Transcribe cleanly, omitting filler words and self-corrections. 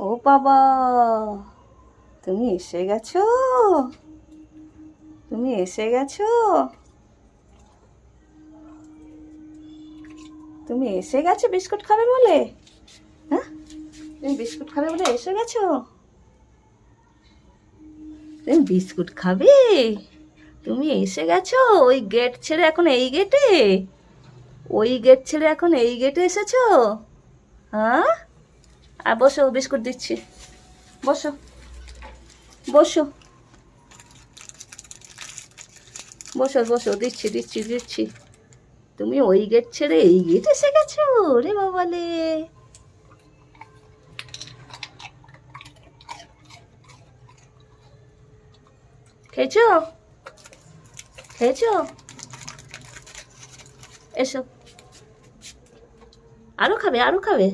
ও বাবা, তুমি এসে গেছো? তুমি এসে গেছো? তুমি এসে গেছো বিস্কুট খাবে বলে? হ্যাঁ, তুমি বিস্কুট খাবে বলে এসে গেছো? তুমি বিস্কুট খাবে? তুমি এসে গেছো? ওই গেট ছেড়ে এখন এই গেটে? ওই গেট ছেড়ে এখন এই গেটে এসেছো? হ্যাঁ, আর বসো, বিস্কুট দিচ্ছি। বসো, বসো, বসো, বসো, দিচ্ছি দিচ্ছি দিচ্ছি। তুমি ওই গেট ছেড়ে এই গেট এসে গেছো? রে বাবালে, খেয়েছো? খেয়েছো? এসো, আরো খাবে, আরো খাবে?